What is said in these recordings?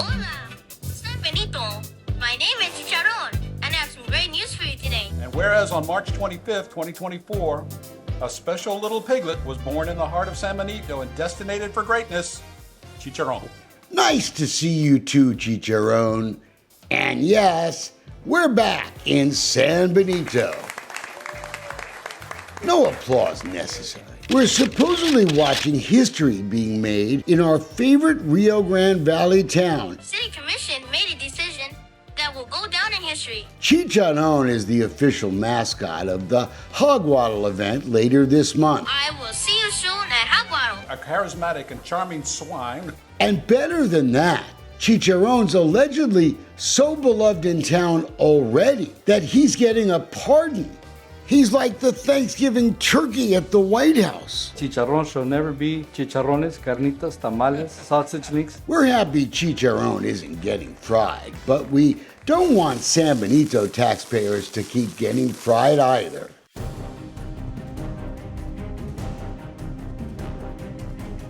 Hola, San Benito. My name is Chicharron, and I have some great news for you today. And whereas on March 25th, 2024, a special little piglet was born in the heart of San Benito and destinated for greatness, Chicharron. Nice to see you too, Chicharron. And yes, we're back in San Benito. No applause necessary. We're supposedly watching history being made in our favorite Rio Grande Valley town. City Commission made a decision that will go down in history. Chicharron is the official mascot of the Hog Waddle event later this month. I will see you soon at Hog Waddle. A charismatic and charming swine. And better than that, Chicharron's allegedly so beloved in town already that he's getting a pardon. He's like the Thanksgiving turkey at the White House. Chicharrón shall never be chicharrones, carnitas, tamales, sausage links. We're happy Chicharron isn't getting fried, but we don't want San Benito taxpayers to keep getting fried either.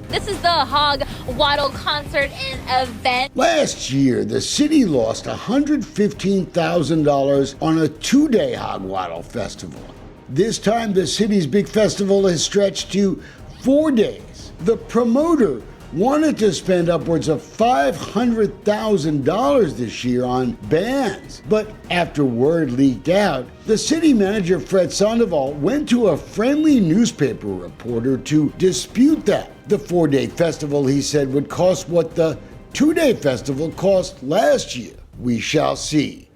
This is the Hog Waddle concert and event. Last year, the city lost $115,000 on a two-day Hog Waddle festival. This time, the city's big festival has stretched to 4 days. The promoter wanted to spend upwards of $500,000 this year on bands. But after word leaked out, the city manager Fred Sandoval went to a friendly newspaper reporter to dispute that. The 4-day festival, he said, would cost what the 2-day festival cost last year. We shall see.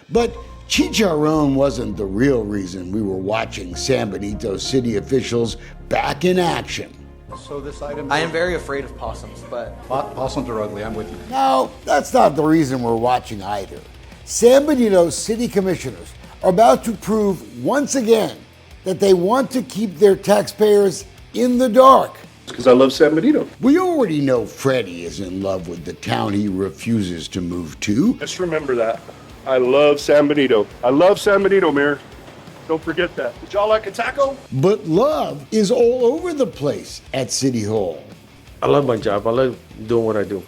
But Chicharron wasn't the real reason we were watching San Benito city officials back in action. So this item... I am very afraid of possums, but... Possums are ugly, I'm with you. No, that's not the reason we're watching either. San Benito city commissioners are about to prove once again that they want to keep their taxpayers in the dark. Because I love San Benito. We already know Freddie is in love with the town he refuses to move to. Just remember that. I love San Benito. I love San Benito, Mayor. Don't forget that. Would y'all like a taco? But love is all over the place at City Hall. I love my job. I love doing what I do.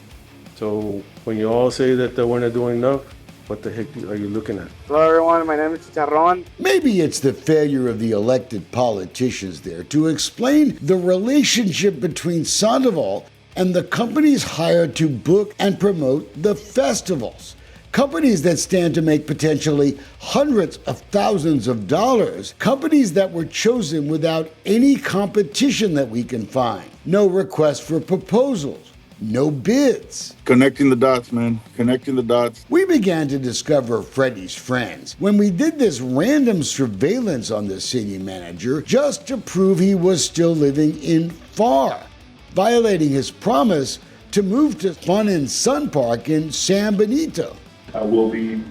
So when you all say that we're not doing enough, what the heck are you looking at? Hello everyone, my name is Chicharron. Maybe it's the failure of the elected politicians there to explain the relationship between Sandoval and the companies hired to book and promote the festivals. Companies that stand to make potentially hundreds of thousands of dollars. Companies that were chosen without any competition that we can find. No request for proposals. No bids. Connecting the dots, man. Connecting the dots. We began to discover Freddie's friends when we did this random surveillance on the city manager just to prove he was still living in pharr, violating his promise to move to Fun and Sun Park in San Benito. I will be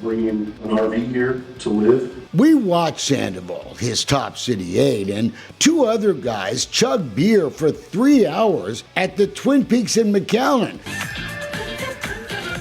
bringing an RV here to live. We watched Sandoval, his top city aide, and 2 other guys chug beer for 3 hours at the Twin Peaks in McAllen.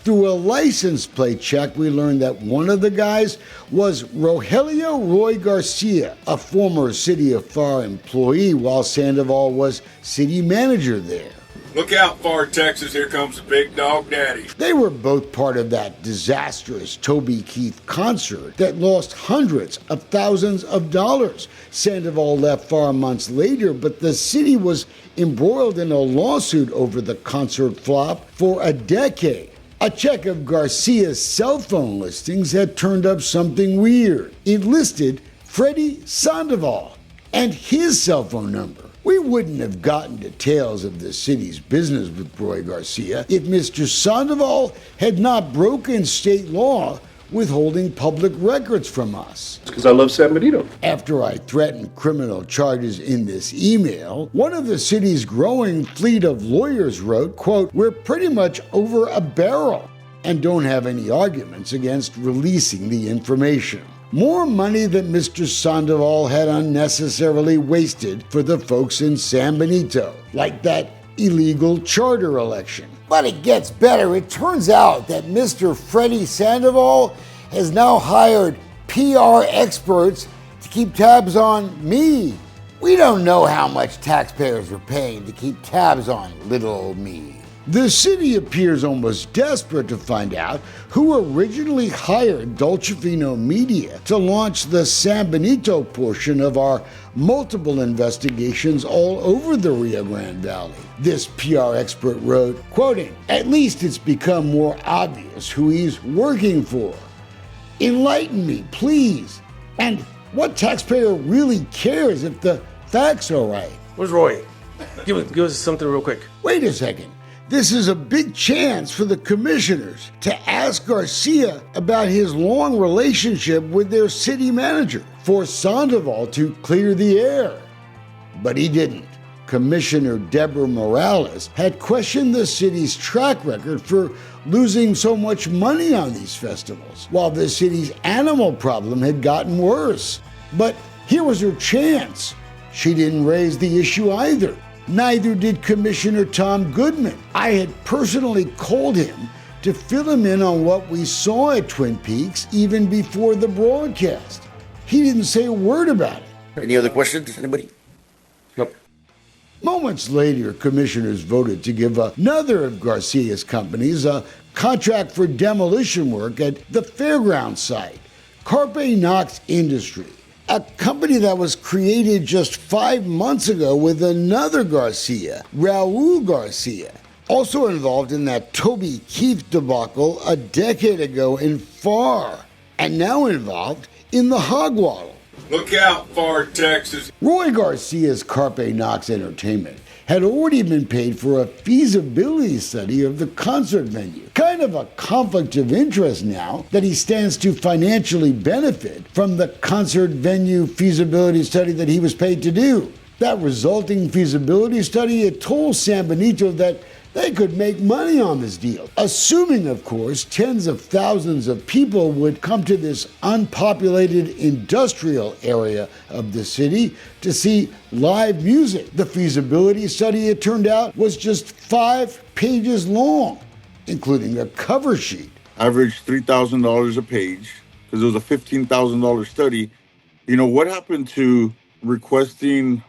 Through a license plate check, we learned that one of the guys was Rogelio Roy Garcia, a former City of Pharr employee while Sandoval was city manager there. Look out, Pharr, Texas. Here comes the big dog daddy. They were both part of that disastrous Toby Keith concert that lost hundreds of thousands of dollars. Sandoval left Pharr months later, but the city was embroiled in a lawsuit over the concert flop for a decade. A check of Garcia's cell phone listings had turned up something weird. It listed Freddie Sandoval and his cell phone number. We wouldn't have gotten details of the city's business with Roy Garcia if Mr. Sandoval had not broken state law withholding public records from us. Because I love San Benito. After I threatened criminal charges in this email, one of the city's growing fleet of lawyers wrote, quote, "We're pretty much over a barrel and don't have any arguments against releasing the information." More money than Mr. Sandoval had unnecessarily wasted for the folks in San Benito, like that illegal charter election. But it gets better. It turns out that Mr. Freddie Sandoval has now hired PR experts to keep tabs on me. We don't know how much taxpayers are paying to keep tabs on little old me. The city appears almost desperate to find out who originally hired Dolcefino Media to launch the San Benito portion of our multiple investigations all over the Rio Grande Valley. This PR expert wrote, quoting, "At least it's become more obvious who he's working for. Enlighten me, please. And what taxpayer really cares if the facts are right?" Where's Roy? Give us something real quick. Wait a second. This is a big chance for the commissioners to ask Garcia about his long relationship with their city manager, for Sandoval to clear the air. But he didn't. Commissioner Deborah Morales had questioned the city's track record for losing so much money on these festivals, while the city's animal problem had gotten worse. But here was her chance. She didn't raise the issue either. Neither did Commissioner Tom Goodman. I had personally called him to fill him in on what we saw at Twin Peaks even before the broadcast. He didn't say a word about it. Any other questions, anybody? Nope. Moments later, commissioners voted to give another of Garcia's companies a contract for demolition work at the fairground site, Carpe Knox Industries, a company that was created just 5 months ago with another Garcia, Raul Garcia, also involved in that Toby Keith debacle a decade ago in pharr, and now involved in the hog waddle. Look out, pharr, Texas. Roy Garcia's Carpe Knox Entertainment had already been paid for a feasibility study of the concert venue. Kind of a conflict of interest now that he stands to financially benefit from the concert venue feasibility study that he was paid to do. That resulting feasibility study had told San Benito that they could make money on this deal, assuming, of course, tens of thousands of people would come to this unpopulated industrial area of the city to see live music. The feasibility study, it turned out, was just 5 pages long, including a cover sheet. Averaged $3,000 a page, because it was a $15,000 study. You know, what happened to requesting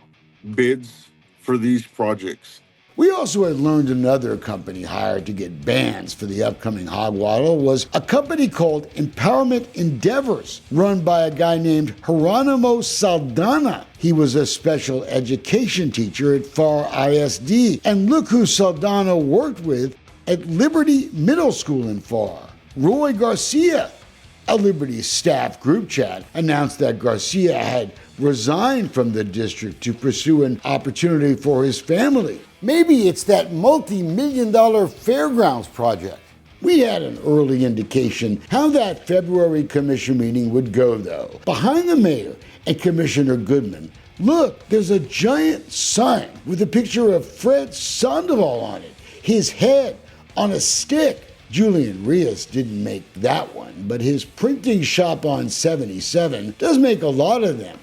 bids for these projects? We also had learned another company hired to get bands for the upcoming hog waddle was a company called Empowerment Endeavors, run by a guy named Geronimo Saldana. He was a special education teacher at pharr ISD. And look who Saldana worked with at Liberty Middle School in pharr, Roy Garcia. A Liberty staff group chat announced that Garcia had resigned from the district to pursue an opportunity for his family. Maybe it's that multi-million-dollar fairgrounds project. We had an early indication how that February commission meeting would go, though. Behind the mayor and Commissioner Goodman, look, there's a giant sign with a picture of Fred Sandoval on it, his head on a stick. Julian Rios didn't make that one, but his printing shop on 77 does make a lot of them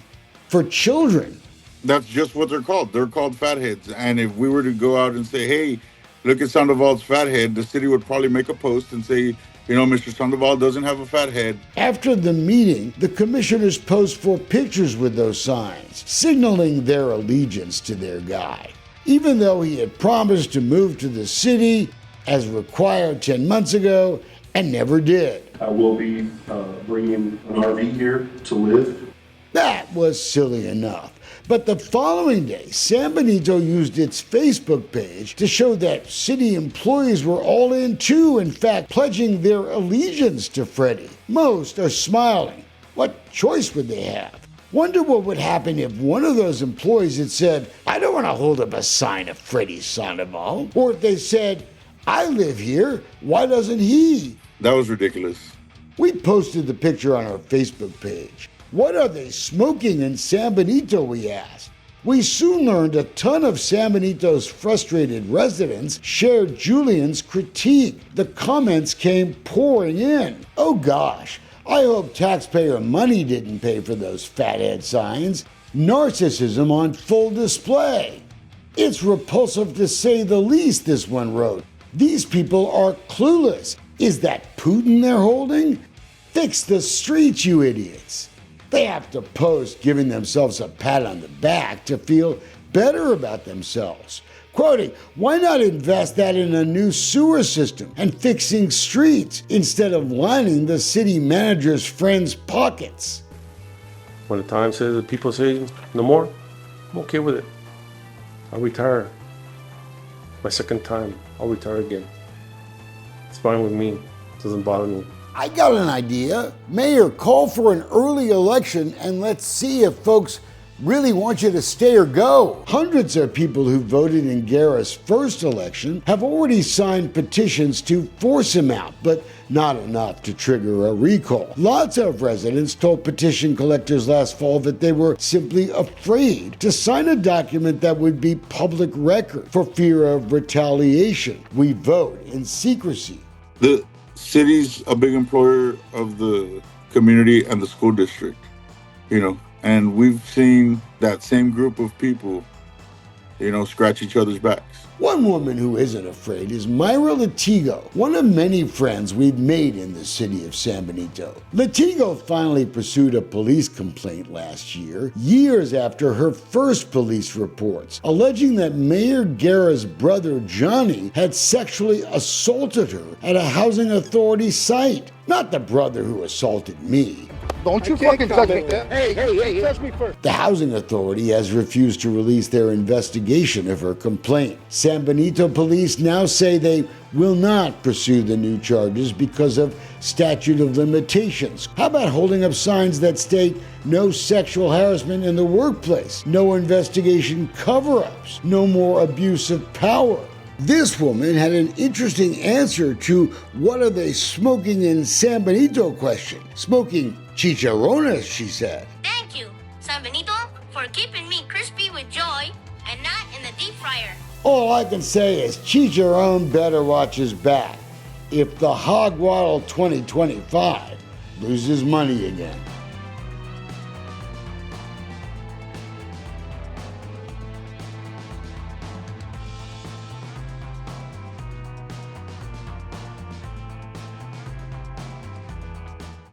for children. That's just what they're called. They're called fatheads. And if we were to go out and say, hey, look at Sandoval's fathead, the city would probably make a post and say, you know, Mr. Sandoval doesn't have a fat head. After the meeting, the commissioners posed for pictures with those signs, signaling their allegiance to their guy. Even though he had promised to move to the city as required 10 months ago and never did. I will be bringing an RV here to live. That was silly enough. But the following day, San Benito used its Facebook page to show that city employees were all in too, in fact, pledging their allegiance to Freddie. Most are smiling. What choice would they have? Wonder what would happen if one of those employees had said, I don't want to hold up a sign of Freddie Sandoval. Or if they said, I live here, why doesn't he? That was ridiculous. We posted the picture on our Facebook page. What are they smoking in San Benito, we asked. We soon learned a ton of San Benito's frustrated residents shared Julian's critique. The comments came pouring in. Oh gosh, I hope taxpayer money didn't pay for those fathead signs. Narcissism on full display. It's repulsive to say the least, this one wrote. These people are clueless. Is that Putin they're holding? Fix the streets, you idiots. They have to post giving themselves a pat on the back to feel better about themselves. Quoting, why not invest that in a new sewer system and fixing streets instead of lining the city manager's friends' pockets? When the time says that people say no more, I'm okay with it. I'll retire. My second time, I'll retire again. It's fine with me. It doesn't bother me. I got an idea. Mayor, call for an early election and let's see if folks really want you to stay or go. Hundreds of people who voted in Guerra's first election have already signed petitions to force him out, but not enough to trigger a recall. Lots of residents told petition collectors last fall that they were simply afraid to sign a document that would be public record for fear of retaliation. We vote in secrecy. The city's a big employer of the community and the school district, and we've seen that same group of people, scratch each other's backs. One woman who isn't afraid is Myra Latigo, one of many friends we've made in the city of San Benito. Latigo finally pursued a police complaint last year, years after her first police reports, alleging that Mayor Guerra's brother Johnny had sexually assaulted her at a housing authority site. Not the brother who assaulted me. Don't you fucking touch me. Hey, touch me first. The housing authority has refused to release their investigation of her complaint. San Benito police now say they will not pursue the new charges because of statute of limitations. How about holding up signs that state no sexual harassment in the workplace, no investigation cover-ups, no more abuse of power? This woman had an interesting answer to what are they smoking in San Benito question. Smoking chicharrones, she said. Thank you, San Benito, for keeping me crispy with joy and not in the deep fryer. All I can say is Chicharron better watch his back if the Hog Waddle 2025 loses money again.